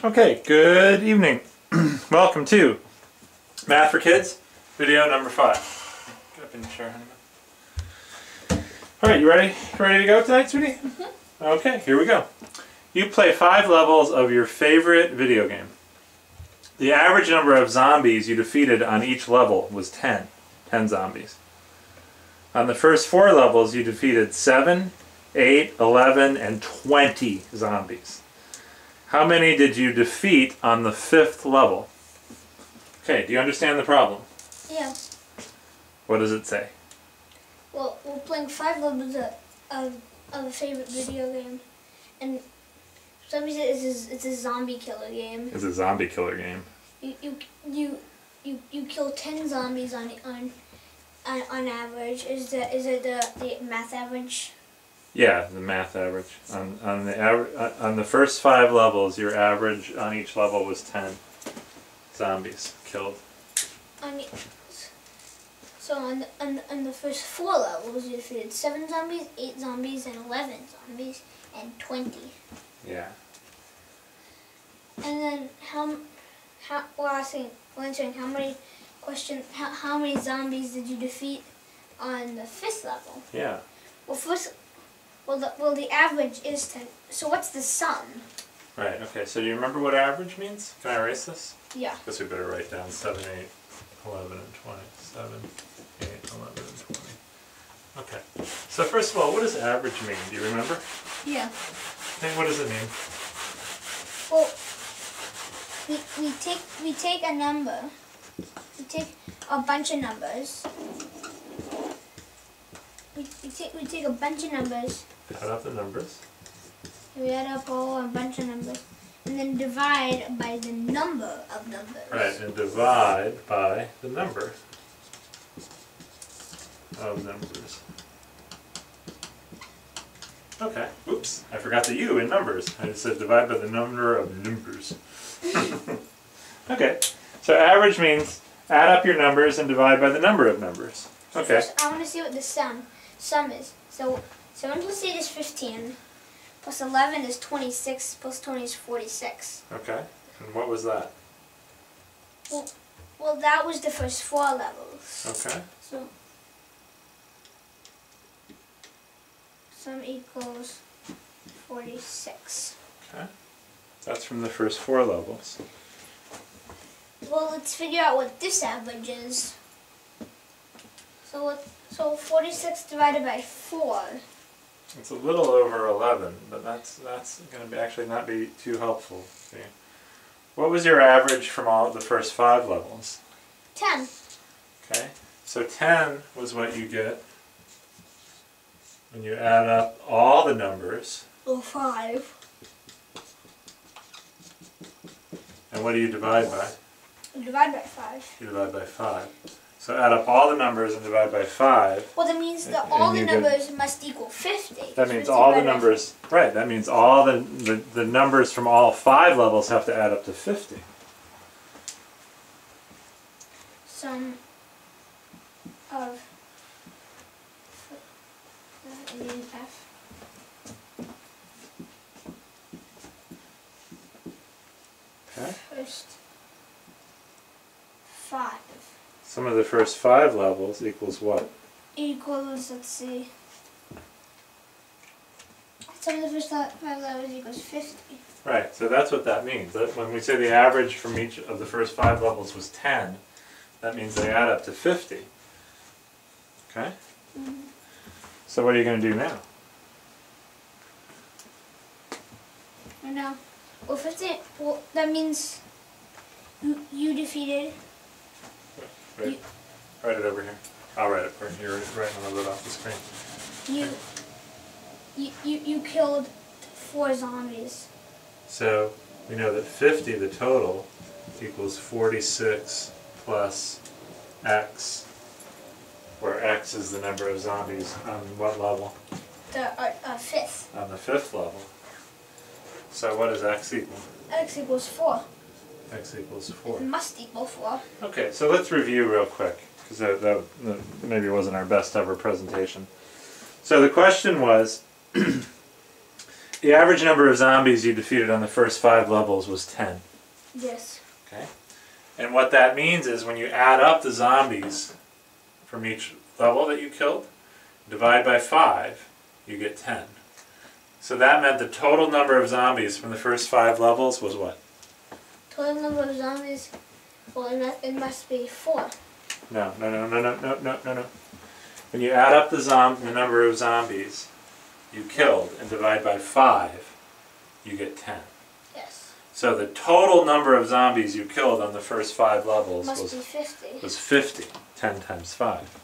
Okay, good evening. Welcome to Math for Kids, video number 5. Get up in the chair, honey. Alright, you ready? Ready to go tonight, sweetie? Mm-hmm. Okay, here we go. You play 5 levels of your favorite video game. The average number of zombies you defeated on each level was 10. 10 zombies. On the first 4 levels, you defeated 7, 8, 11, and 20 zombies. How many did you defeat on the 5th level? Okay, do you understand the problem? Yeah. What does it say? Well, we're playing 5 levels of a favorite video game, and somebody said it's a zombie killer game. It's a zombie killer game. You kill 10 zombies on average. Is it the math average? Yeah, the math average. On the first 5 levels, your average on each level was 10 zombies killed. So on the first 4 levels, you defeated 7 zombies, 8 zombies, and 11 zombies, and 20. Yeah. And then we're answering how many zombies did you defeat on the 5th level? Yeah. Well, the average is 10. So what's the sum? Right, okay. So do you remember what average means? Can I erase this? Yeah. I guess we better write down 7, 8, 11, and 20. 7, 8, 11, and 20. Okay. So first of all, what does average mean? Do you remember? Yeah. Hey, what does it mean? Well, we take a number. We take a bunch of numbers. We take a bunch of numbers. Add up the numbers. We add up a bunch of numbers, and then divide by the number of numbers. Right, and divide by the number of numbers. Okay. Oops, I forgot the U in numbers. I just said divide by the number of numbers. Okay. So average means add up your numbers and divide by the number of numbers. Okay. So first, I want to see what the sum is. So 7 plus 8 is 15, plus 11 is 26, plus 20 is 46. Okay. And what was that? Well, that was the first 4 levels. Okay. So sum equals 46. Okay. That's from the first 4 levels. Well, let's figure out what this average is. So 46 divided by 4. It's a little over 11, but that's going to actually not be too helpful. See? What was your average from all of the first 5 levels? 10. Okay, so 10 was what you get when you add up all the numbers. Well, 5. And what do you divide by? You divide by 5. You divide by 5. So add up all the numbers and divide by 5. Well, that means that all the numbers must equal 50. That means all the numbers, right, that means all the numbers from all 5 levels have to add up to 50. Sum of F. Okay. First 5. Sum of the first 5 levels equals what? Equals, let's see. Sum of the first 5 levels equals 50. Right, so that's what that means. When we say the average from each of the first 5 levels was 10, that means they add up to 50. Okay? Mm-hmm. So what are you going to do now? Now, well, 50, well, that means you defeated... Write it over here. I'll write it for you. You're writing a little bit off the screen. You killed 4 zombies. So we know that 50, the total, equals 46 plus X, where X is the number of zombies on what level? The 5th. On the 5th level. So what does X equal? X equals 4. X equals 4. It must equal 4. Okay, so let's review real quick, because that maybe wasn't our best ever presentation. So the question was, the average number of zombies you defeated on the first 5 levels was 10. Yes. Okay. And what that means is when you add up the zombies from each level that you killed, divide by 5, you get 10. So that meant the total number of zombies from the first 5 levels was what? Total number of zombies, well, it must be 4. No. When you add up the number of zombies you killed and divide by 5, you get 10. Yes. So the total number of zombies you killed on the first 5 levels must be 50. Was 50. 10 times 5.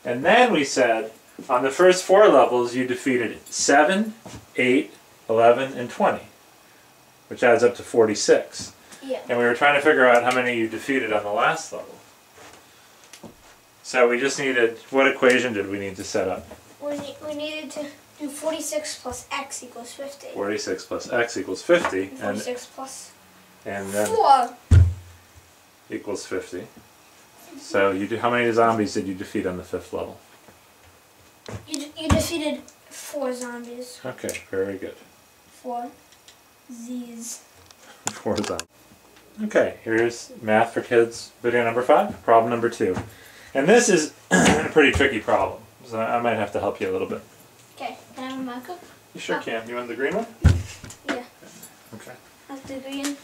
And then we said on the first 4 levels you defeated 7, 8, 11, and 20, which adds up to 46. Yeah. And we were trying to figure out how many you defeated on the last level. So we just needed, what equation did we need to set up? We needed to do 46 plus x equals 50. 46 plus x equals 50. 46 plus and then 4 equals 50. So how many zombies did you defeat on the 5th level? You defeated 4 zombies. Okay, very good. 4 Z's. 4 zombies. Okay, here's Math for Kids video number 5, problem number 2. And this is a pretty tricky problem, so I might have to help you a little bit. Okay, can I have a marker? You sure can. You want the green one? Yeah. Okay. Have the green.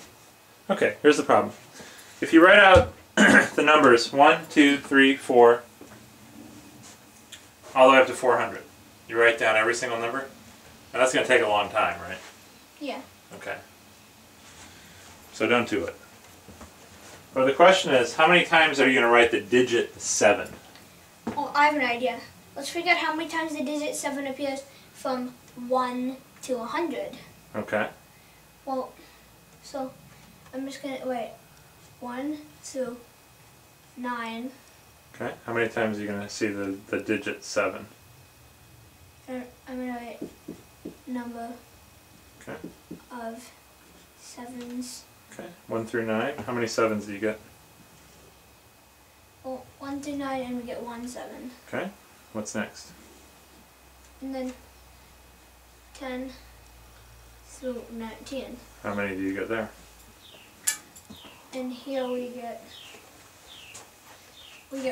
Okay, here's the problem. If you write out the numbers 1, 2, 3, 4, all the way up to 400, you write down every single number? And that's going to take a long time, right? Yeah. Okay. So don't do it. But the question is, how many times are you going to write the digit 7? Oh, I have an idea. Let's figure out how many times the digit 7 appears from 1 to 100. Okay. Well, so I'm just going to wait. 1, 2, 9. Okay. How many times are you going to see the digit 7? I'm going to write number Okay. of 7s. Okay. 1 through 9. How many 7s do you get? Well, 1 through 9 and we get 1 7. Okay. What's next? And then 10 through 19. How many do you get there? And here we get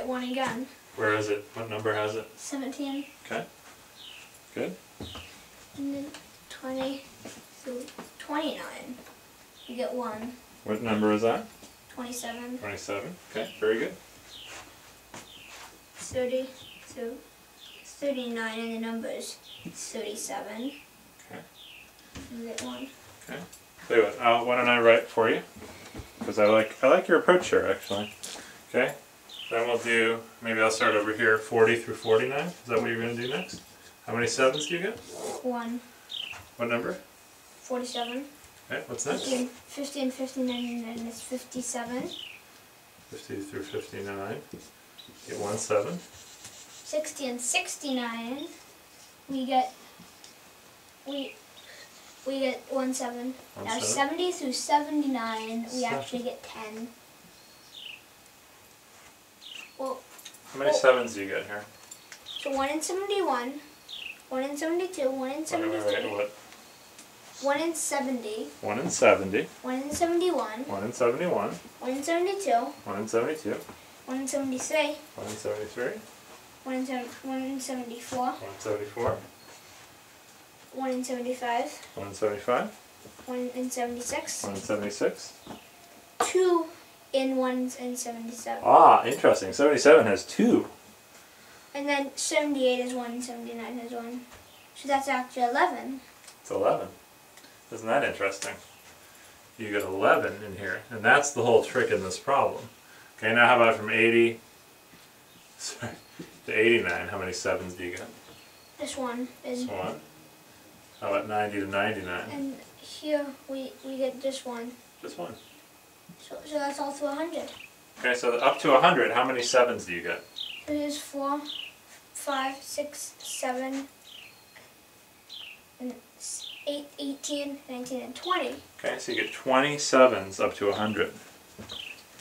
1 again. Where is it? What number has it? 17. Okay. Good. And then 20 through 29. We get 1. What number is that? 27. 27. Okay. Very good. 30 through 39 and the number is 37. Okay. We get 1. Okay. Tell you what, why don't I write for you? Because I like your approach here, actually. Okay. Then we'll do, maybe I'll start over here, 40 through 49. Is that what you're going to do next? How many 7s do you get? 1. What number? 47. Okay, what's next? 50 and 59 and it's 57. 50 through 59. Get 1 7. 60 and 69. We get 1 7. Now 70 through 79 we actually get 10. Well, how many 7s do you get here? So 1 in 71, 1 in 72, 1 in 73, What? 1 in 70, 1 in 70. 1 in 71, 1 in 71. 1 in 72, 1 in 72. 1 in 73, 1 in 73. 1 in 74, 1 in 74. 1 in 75, 1 in 75. 1 in 76, 1 in 76. 2 in 1 in 77. Ah, interesting. 77 has 2. And then 78 is 1 and 79 is 1. So that's actually 11. It's 11. Isn't that interesting? You get 11 in here, and that's the whole trick in this problem. Okay, now how about from 80 to 89? How many 7s do you get? This one is Just 1. How about 90 to 99? And here we get just 1. Just 1. So that's all to 100. Okay, so up to 100, how many 7s do you get? There's 4, 5, 6, 7, and 8, 18, 19, and 20. Okay, so you get 20 7s up to 100.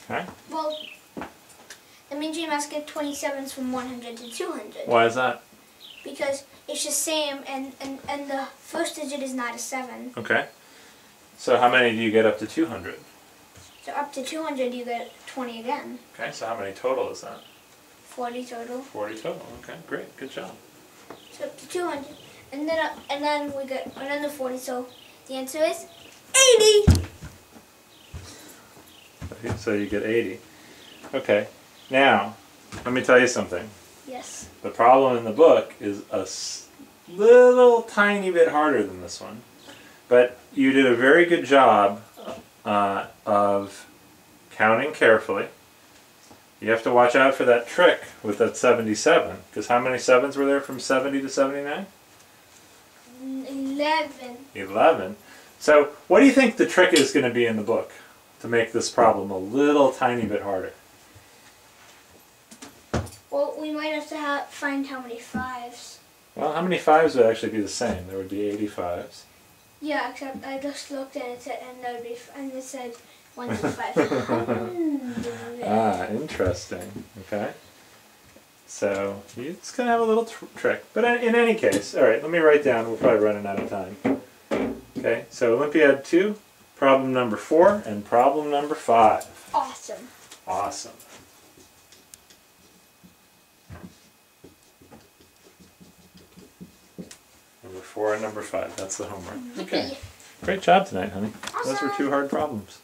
Okay? Well, that means you must get 27s from 100 to 200. Why is that? Because it's the same, and the first digit is not a 7. Okay. So how many do you get up to 200? So up to 200 you get 20 again. Okay, so how many total is that? 40 total. 40 total. Okay, great. Good job. So up to 200. And then we get another 40, so the answer is 80! Okay, so you get 80. Okay, now, let me tell you something. Yes. The problem in the book is a little tiny bit harder than this one. But you did a very good job of counting carefully. You have to watch out for that trick with that 77, because how many 7s were there from 70 to 79? 11. 11. So what do you think the trick is going to be in the book to make this problem a little tiny bit harder? Well, we might have to find how many 5s. Well, how many 5s would actually be the same? There would be 85s. Yeah, except I just looked and it said, and it said 1 to 5. Ah, interesting. Okay. So it's going to have a little trick. But in any case, all right, let me write down. We're probably running out of time. Okay, so Olympiad 2, problem number 4, and problem number 5. Awesome. Awesome. Number 4 and number 5. That's the homework. Okay. Great job tonight, honey. Awesome. Those were 2 hard problems.